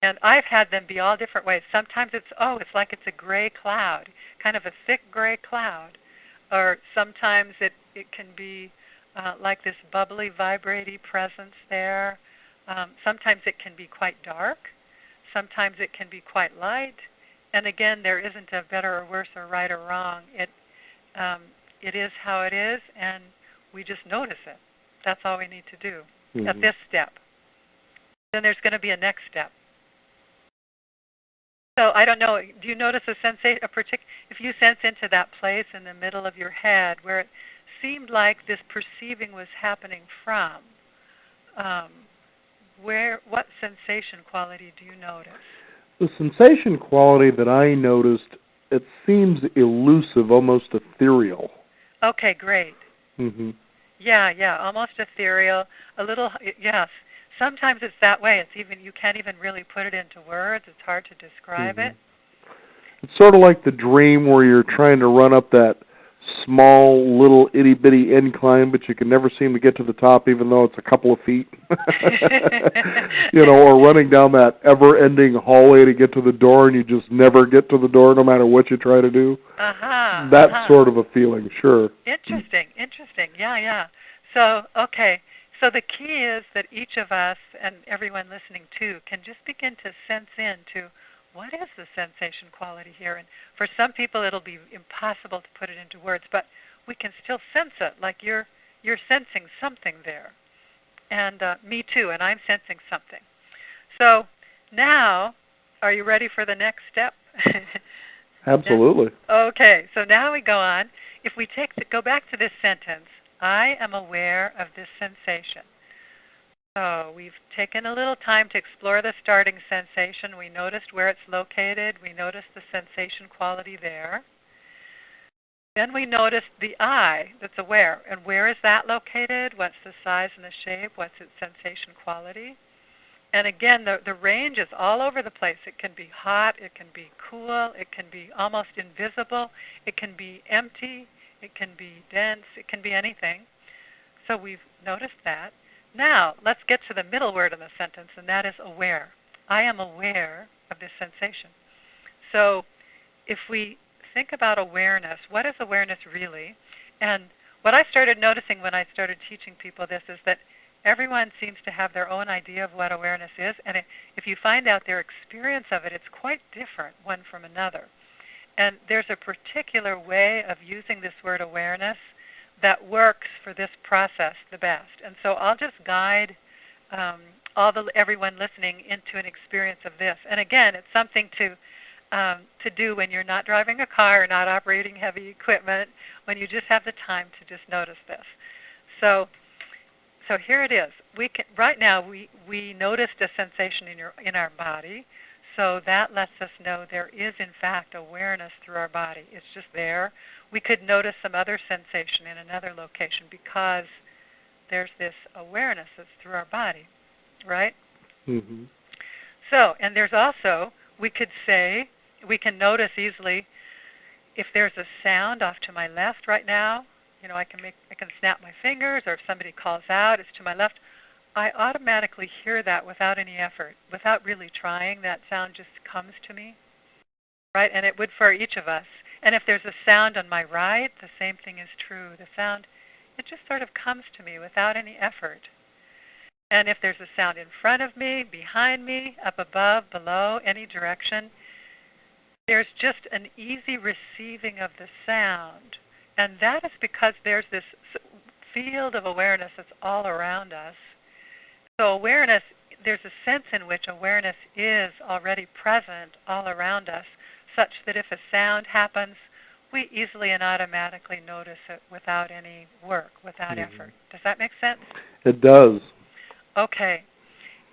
And I've had them be all different ways. Sometimes it's like it's a gray cloud, kind of a thick gray cloud. Or sometimes it can be like this bubbly, vibrating presence there. Sometimes it can be quite dark. Sometimes it can be quite light. And again, there isn't a better or worse or right or wrong. It is how it is, and we just notice it. That's all we need to do at this step. Then there's going to be a next step. So I don't know. Do you notice a sensation? If you sense into that place in the middle of your head where it seemed like this perceiving was happening from, what sensation quality do you notice? The sensation quality that I noticed, it seems elusive, almost ethereal. Okay, great. Mm-hmm. Yeah, almost ethereal. A little, yes. Sometimes it's that way. You can't even really put it into words. It's hard to describe it. It's sort of like the dream where you're trying to run up that small, little, itty-bitty incline, but you can never seem to get to the top, even though it's a couple of feet. Or running down that ever-ending hallway to get to the door, and you just never get to the door, no matter what you try to do. That sort of a feeling, sure. Interesting. Yeah. So, okay. So the key is that each of us, and everyone listening too, can just begin to sense into what is the sensation quality here. And for some people it'll be impossible to put it into words, but we can still sense it, like you're sensing something there. And me too, and I'm sensing something. So now, are you ready for the next step? Absolutely. Okay, so now we go on. If we go back to this sentence, I am aware of this sensation. So we've taken a little time to explore the starting sensation. We noticed where it's located. We noticed the sensation quality there. Then we noticed the I that's aware. And where is that located? What's the size and the shape? What's its sensation quality? And again, the range is all over the place. It can be hot. It can be cool. It can be almost invisible. It can be empty. It can be dense. It can be anything. So we've noticed that. Now, let's get to the middle word in the sentence, and that is aware. I am aware of this sensation. So if we think about awareness, what is awareness really? And what I started noticing when I started teaching people this is that everyone seems to have their own idea of what awareness is, and if you find out their experience of it, it's quite different one from another. And there's a particular way of using this word awareness that works for this process the best. And so I'll just guide everyone listening into an experience of this. And again, it's something to do when you're not driving a car or not operating heavy equipment, when you just have the time to just notice this. So here it is. Right now we noticed a sensation in our body. So that lets us know there is, in fact, awareness through our body. It's just there. We could notice some other sensation in another location because there's this awareness that's through our body, right? Mm-hmm. So, and there's also, we can notice easily if there's a sound off to my left right now. I can snap my fingers, or if somebody calls out, it's to my left. I automatically hear that without any effort, without really trying. That sound just comes to me, right? And it would for each of us. And if there's a sound on my right, the same thing is true. The sound, it just sort of comes to me without any effort. And if there's a sound in front of me, behind me, up above, below, any direction, there's just an easy receiving of the sound. And that is because there's this field of awareness that's all around us. So awareness, there's a sense in which awareness is already present all around us, such that if a sound happens, we easily and automatically notice it without any work, without effort. Does that make sense? It does. Okay.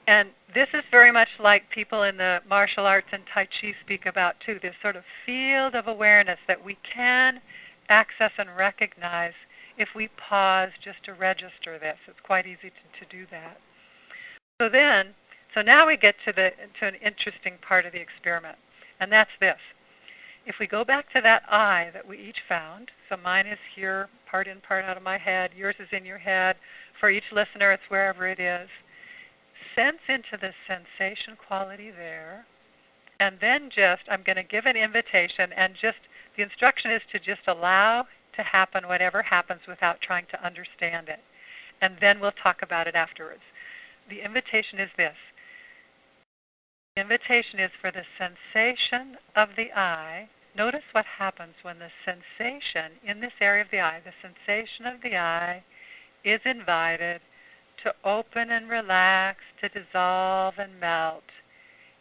And this is very much like people in the martial arts and Tai Chi speak about too, this sort of field of awareness that we can access and recognize if we pause just to register this. It's quite easy to do that. So now we get to an interesting part of the experiment, and that's this. if we go back to that I that we each found, so mine is here, part in, part out of my head, yours is in your head, for each listener it's wherever it is, sense into the sensation quality there, and then I'm going to give an invitation, and the instruction is to just allow to happen whatever happens without trying to understand it. And then we'll talk about it afterwards. The invitation is this. The invitation is for the sensation of the I. Notice what happens when the sensation in this area of the I, the sensation of the I, is invited to open and relax, to dissolve and melt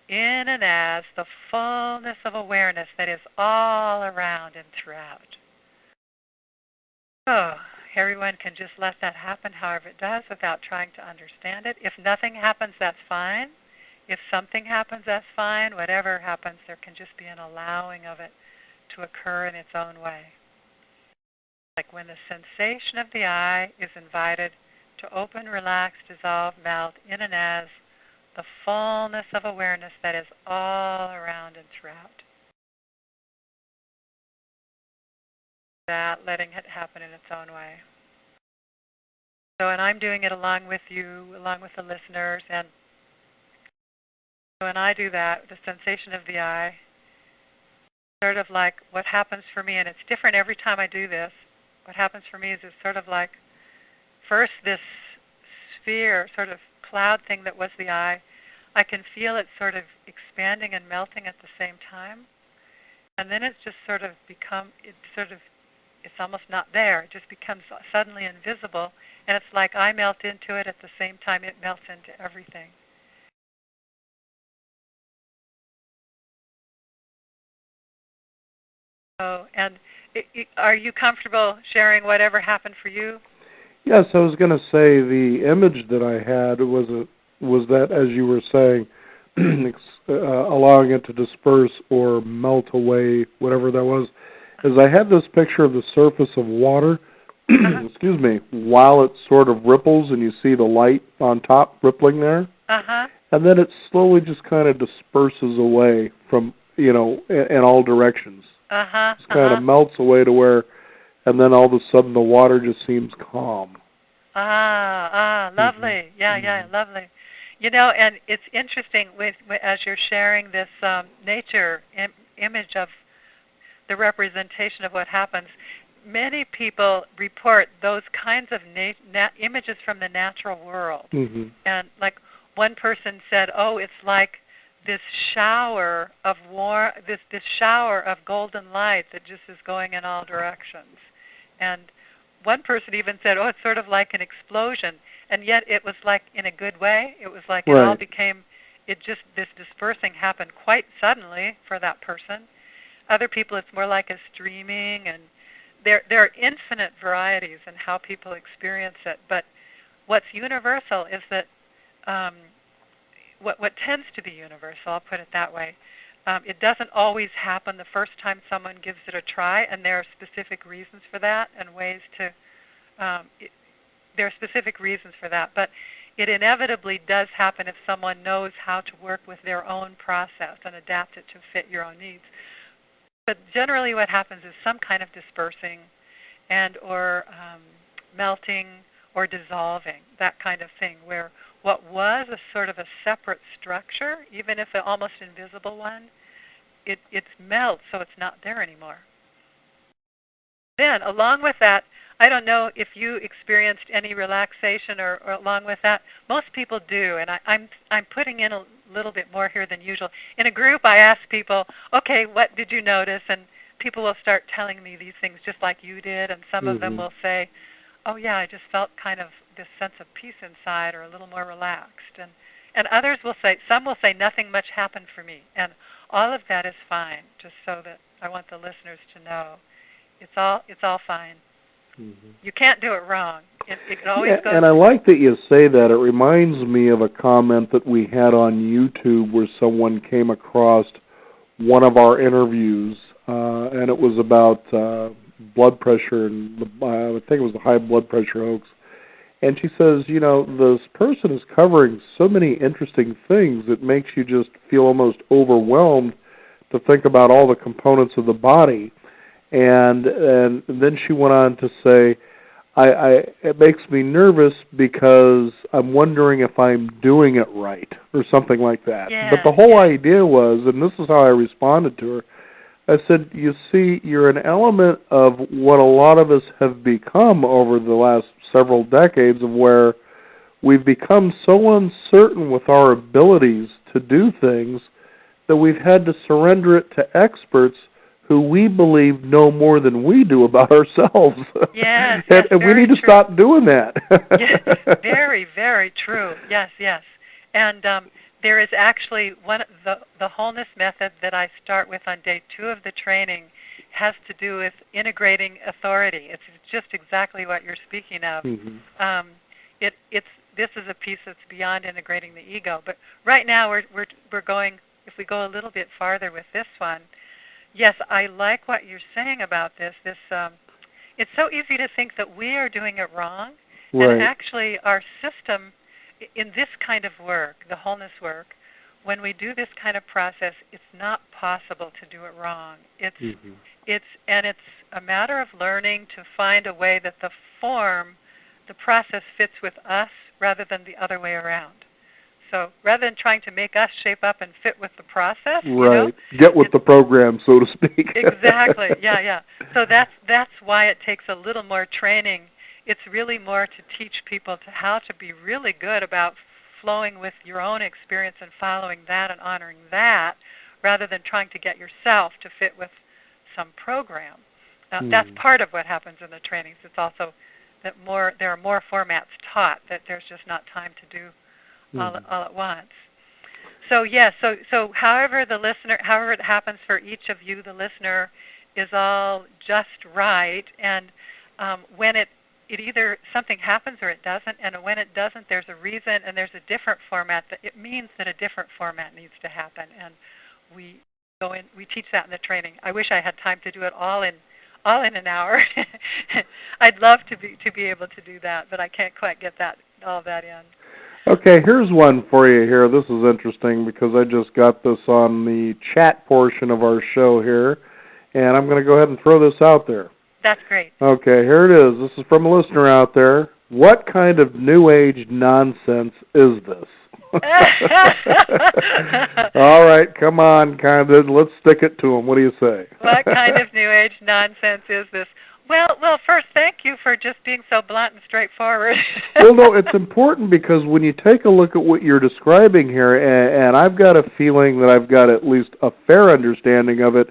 in and as the fullness of awareness that is all around and throughout. So everyone can just let that happen however it does without trying to understand it. If nothing happens, that's fine. If something happens, that's fine. Whatever happens, there can just be an allowing of it to occur in its own way. Like when the sensation of the I is invited to open, relax, dissolve, melt in and as the fullness of awareness that is all around and throughout. That, letting it happen in its own way. So, and I'm doing it along with you, along with the listeners, and so when I do that, the sensation of the I, sort of like what happens for me, and it's different every time I do this. What happens for me is it's sort of like first this sphere, sort of cloud thing that was the I can feel it sort of expanding and melting at the same time. And then it's just sort of it's almost not there. It just becomes suddenly invisible. And it's like I melt into it at the same time it melts into everything. So, and are you comfortable sharing whatever happened for you? Yes, I was going to say the image that I had was that, as you were saying, allowing it to disperse or melt away, whatever that was, is I had this picture of the surface of water, excuse me, while it sort of ripples and you see the light on top rippling there. Uh-huh. And then it slowly just kind of disperses away from, in all directions. Uh-huh. Just kind of melts away to where, and then all of a sudden the water just seems calm. Lovely. Yeah, lovely. And it's interesting as you're sharing this nature image of the representation of what happens. Many people report those kinds of images from the natural world. Mm-hmm. And like one person said, it's like this shower of this shower of golden light that just is going in all directions. And one person even said, it's sort of like an explosion. And yet it was like in a good way. It was like it all became, this dispersing happened quite suddenly for that person. Other people, it's more like a streaming, and there are infinite varieties in how people experience it. But what's universal is that what tends to be universal, I'll put it that way, it doesn't always happen the first time someone gives it a try, and there are specific reasons for that and ways to, there are specific reasons for that. But it inevitably does happen if someone knows how to work with their own process and adapt it to fit your own needs. But generally what happens is some kind of dispersing and or melting or dissolving, that kind of thing, where what was a sort of a separate structure, even if an almost invisible one, it's melts, so it's not there anymore. Then, along with that, I don't know if you experienced any relaxation or along with that. Most people do, and I'm putting in a little bit more here than usual. In a group, I ask people, okay, what did you notice? And people will start telling me these things just like you did, and some of them will say, oh yeah, I just felt kind of this sense of peace inside, or a little more relaxed. And others will say, some will say nothing much happened for me. And all of that is fine, just so that I want the listeners to know it's all fine. Mm-hmm. You can't do it wrong. It always goes. And I like that you say that. It reminds me of a comment that we had on YouTube where someone came across one of our interviews, and it was about blood pressure, and I think it was the high blood pressure hoax. And she says, this person is covering so many interesting things, it makes you just feel almost overwhelmed to think about all the components of the body, and then she went on to say, it makes me nervous because I'm wondering if I'm doing it right, or something like that. Yeah, but the whole idea was, and this is how I responded to her, I said, you see, you're an element of what a lot of us have become over the last several decades, of where we've become so uncertain with our abilities to do things that we've had to surrender it to experts who we believe know more than we do about ourselves. Yes, and we need to stop doing that. Yes, very, very true. Yes, yes. And there is actually the wholeness method that I start with on day 2 of the training has to do with integrating authority. It's just exactly what you're speaking of. Mm-hmm. This is a piece that's beyond integrating the ego. But right now we're going. If we go a little bit farther with this one, yes, I like what you're saying about this. It's so easy to think that we are doing it wrong, right. And actually our system in this kind of work, the wholeness work, when we do this kind of process, it's not possible to do it wrong. It's a matter of learning to find a way that the process fits with us rather than the other way around. So rather than trying to make us shape up and fit with the process, right? Get with the program, so to speak. Exactly. Yeah. So that's why it takes a little more training. It's really more to teach people how to be really good about flowing with your own experience and following that and honoring that, rather than trying to get yourself to fit with some program. That's part of what happens in the trainings. It's also that there are more formats taught, that there's just not time to do all at once. So yes, so however it happens for each of you, the listener, is all just right. And when it either something happens or it doesn't, and when it doesn't, there's a reason, and there's a different format. That it means that a different format needs to happen, and we teach that in the training. I wish I had time to do it all in an hour. I'd love to be able to do that, but I can't quite get all that in. Okay, here's one for you here. This is interesting because I just got this on the chat portion of our show here, and I'm going to go ahead and throw this out there. That's great. Okay, here it is. This is from a listener out there. What kind of New Age nonsense is this? All right, come on, Condon. Let's stick it to them. What do you say? What kind of New Age nonsense is this? Well, first, thank you for just being so blunt and straightforward. Well, no, it's important because when you take a look at what you're describing here, and I've got a feeling that I've got at least a fair understanding of it,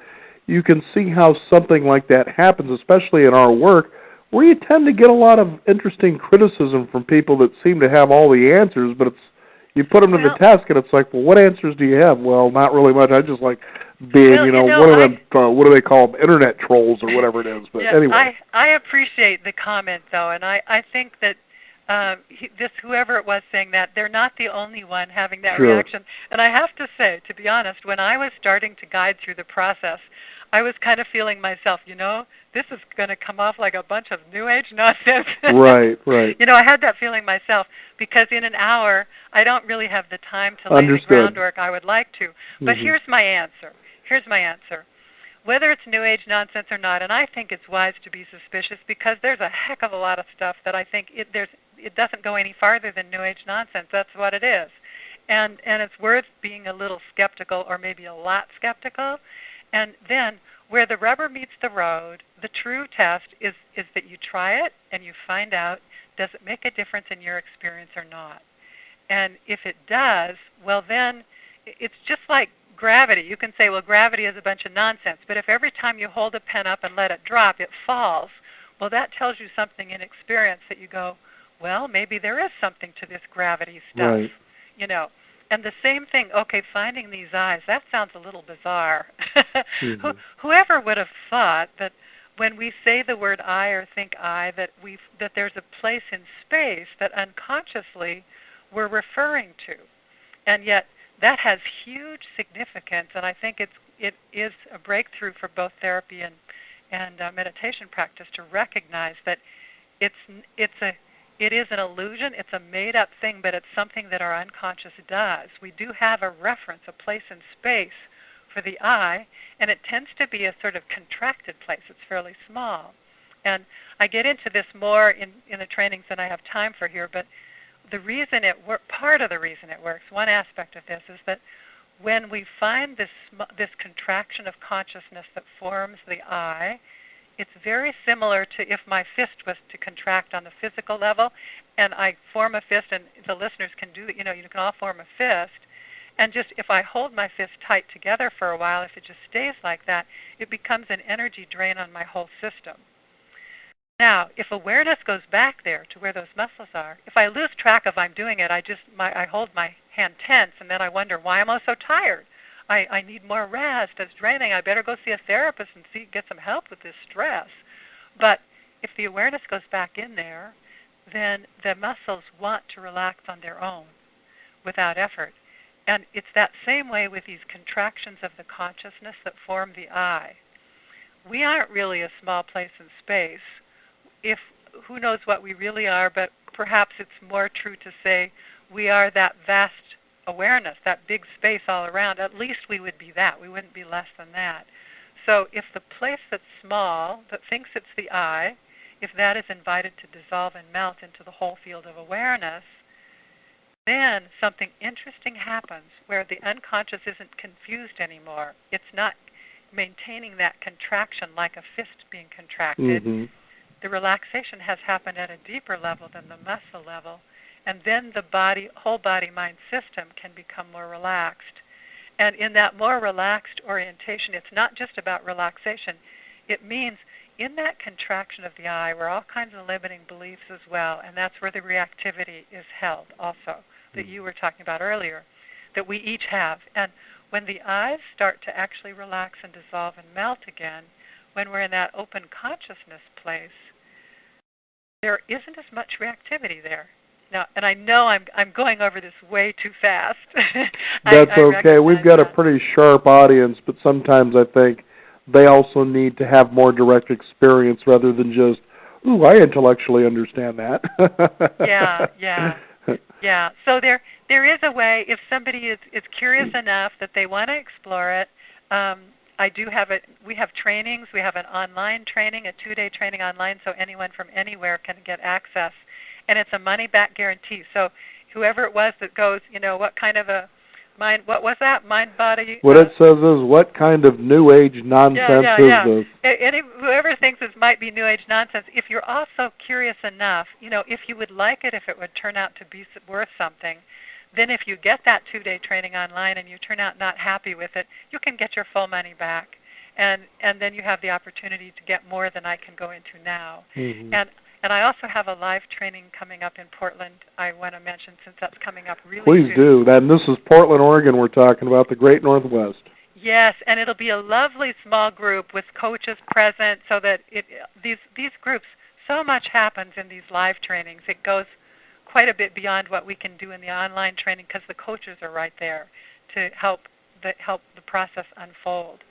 you can see how something like that happens, especially in our work, where you tend to get a lot of interesting criticism from people that seem to have all the answers, but you put them to the task, and it's like, well, what answers do you have? Well, not really much. I just like being, what do they call them, internet trolls or whatever it is. But anyway. I appreciate the comment, though, and I think that whoever it was saying that, they're not the only one having that reaction. And I have to say, to be honest, when I was starting to guide through the process, I was kind of feeling myself, this is going to come off like a bunch of New Age nonsense. Right. I had that feeling myself, because in an hour, I don't really have the time to lay the groundwork I would like to. But here's my answer. Whether it's New Age nonsense or not, and I think it's wise to be suspicious, because there's a heck of a lot of stuff that I think it doesn't go any farther than New Age nonsense. That's what it is. And it's worth being a little skeptical, or maybe a lot skeptical. And then, where the rubber meets the road, the true test is that you try it and you find out, does it make a difference in your experience or not? And if it does, well then, it's just like gravity. You can say, well, gravity is a bunch of nonsense, but if every time you hold a pen up and let it drop, it falls, well, that tells you something in experience that you go, well, maybe there is something to this gravity stuff, And the same thing, finding these eyes, that sounds a little bizarre. Whoever would have thought that when we say the word I or think I, that there's a place in space that unconsciously we're referring to. And yet that has huge significance, and I think it is a breakthrough for both therapy and meditation practice to recognize that it is an illusion, it's a made-up thing, but it's something that our unconscious does. We do have a reference, a place in space for the eye, and it tends to be a sort of contracted place. It's fairly small. And I get into this more in the trainings than I have time for here, but the reason part of the reason it works, one aspect of this is that when we find this contraction of consciousness that forms the eye, it's very similar to if my fist was to contract on the physical level, and I form a fist, and the listeners can do it. You can all form a fist, and just if I hold my fist tight together for a while, if it just stays like that, it becomes an energy drain on my whole system. Now, if awareness goes back there to where those muscles are, if I lose track of I'm doing it, I hold my hand tense, and then I wonder, why am I so tired? I need more rest. It's draining. I better go see a therapist and get some help with this stress. But if the awareness goes back in there, then the muscles want to relax on their own without effort. And it's that same way with these contractions of the consciousness that form the eye. We aren't really a small place in space. Who knows what we really are, but perhaps it's more true to say we are that vast awareness, that big space all around. At least we would be that. We wouldn't be less than that. So if the place that's small, that thinks it's the eye, if that is invited to dissolve and melt into the whole field of awareness, then something interesting happens where the unconscious isn't confused anymore. It's not maintaining that contraction like a fist being contracted. Mm-hmm. The relaxation has happened at a deeper level than the muscle level, and then the whole body-mind system can become more relaxed. And in that more relaxed orientation, it's not just about relaxation. It means in that contraction of the eye were all kinds of limiting beliefs as well, and that's where the reactivity is held also, that you were talking about earlier, that we each have. And when the eyes start to actually relax and dissolve and melt again, when we're in that open consciousness place, there isn't as much reactivity there. Now, and I know I'm going over this way too fast. That's okay. We've got a pretty sharp audience, but sometimes I think they also need to have more direct experience rather than just, I intellectually understand that. Yeah. So there is a way, if somebody is curious enough that they want to explore it. We have trainings. We have an online training, a 2-day training online, so anyone from anywhere can get access. And it's a money-back guarantee. So whoever it was that goes, what kind of a mind, what was that? Mind, body? What it says is, what kind of New Age nonsense is this? Whoever thinks this might be New Age nonsense, if you're also curious enough, if you would like it, if it would turn out to be worth something, then if you get that 2-day training online and you turn out not happy with it, you can get your full money back. And then you have the opportunity to get more than I can go into now. Mm-hmm. And I also have a live training coming up in Portland I want to mention, since that's coming up really Please soon. do. And this is Portland, Oregon we're talking about, the Great Northwest. Yes, and it'll be a lovely small group with coaches present, so that these groups, so much happens in these live trainings. It goes quite a bit beyond what we can do in the online training, because the coaches are right there to help the process unfold.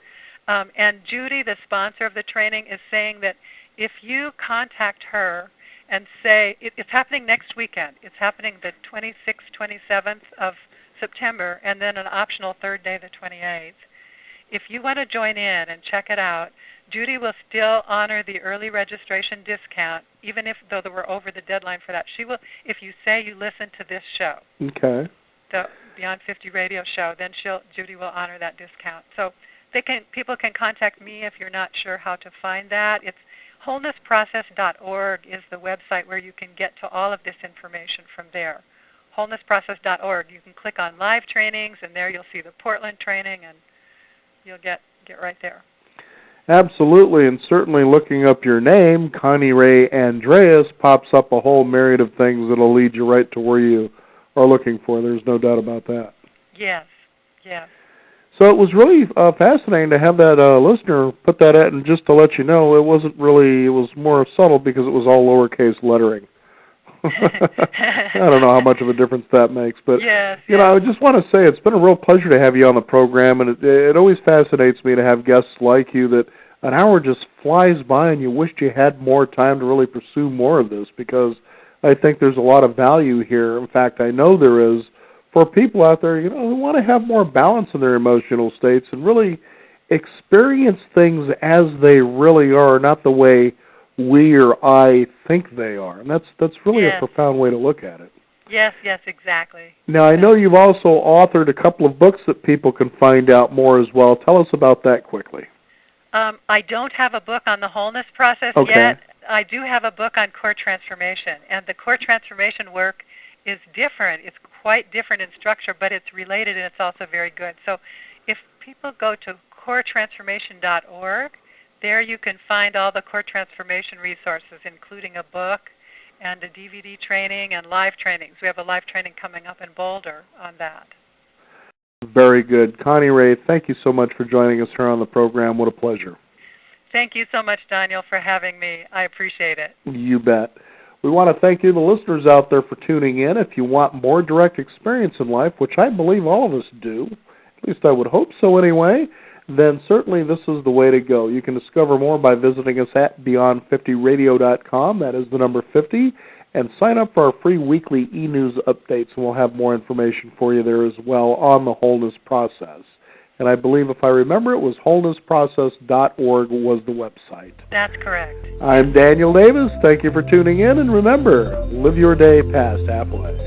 And Judy, the sponsor of the training, is saying that if you contact her and say, it's happening next weekend. It's happening the 26th, 27th of September, and then an optional third day, the 28th. If you want to join in and check it out, Judy will still honor the early registration discount, even though we're over the deadline for that. She will, if you say you listen to this show, okay, the Beyond 50 radio show, then Judy will honor that discount. So people can contact me if you're not sure how to find that. It's wholenessprocess.org is the website where you can get to all of this information from there. Wholenessprocess.org. You can click on live trainings, and there you'll see the Portland training, and you'll get right there. Absolutely, and certainly looking up your name, Connie Ray Andreas, pops up a whole myriad of things that'll lead you right to where you are looking for. There's no doubt about that. Yes. So it was really fascinating to have that listener put that at, and just to let you know, it was more subtle because it was all lowercase lettering. I don't know how much of a difference that makes, but yes. I just want to say it's been a real pleasure to have you on the program, and it always fascinates me to have guests like you that an hour just flies by and you wished you had more time to really pursue more of this, because I think there's a lot of value here. In fact, I know there is for people out there, who want to have more balance in their emotional states and really experience things as they really are, not the way we or I think they are. And that's really Yes. a profound way to look at it. Yes, exactly. Now, I know you've also authored a couple of books that people can find out more as well. Tell us about that quickly. I don't have a book on the wholeness process yet. I do have a book on core transformation, and the core transformation work is different. It's quite different in structure, but it's related and it's also very good. So if people go to coretransformation.org, there you can find all the core transformation resources, including a book and a DVD training and live trainings. We have a live training coming up in Boulder on that. Very good. Connie Ray, thank you so much for joining us here on the program. What a pleasure. Thank you so much, Daniel, for having me. I appreciate it. You bet. We want to thank you, the listeners out there, for tuning in. If you want more direct experience in life, which I believe all of us do, at least I would hope so anyway, then certainly this is the way to go. You can discover more by visiting us at beyond50radio.com. That is the number 50. And sign up for our free weekly e-news updates, and we'll have more information for you there as well on the Wholeness Process. And I believe, if I remember, it was wholenessprocess.org was the website. That's correct. I'm Daniel Davis. Thank you for tuning in. And remember, live your day past halfway.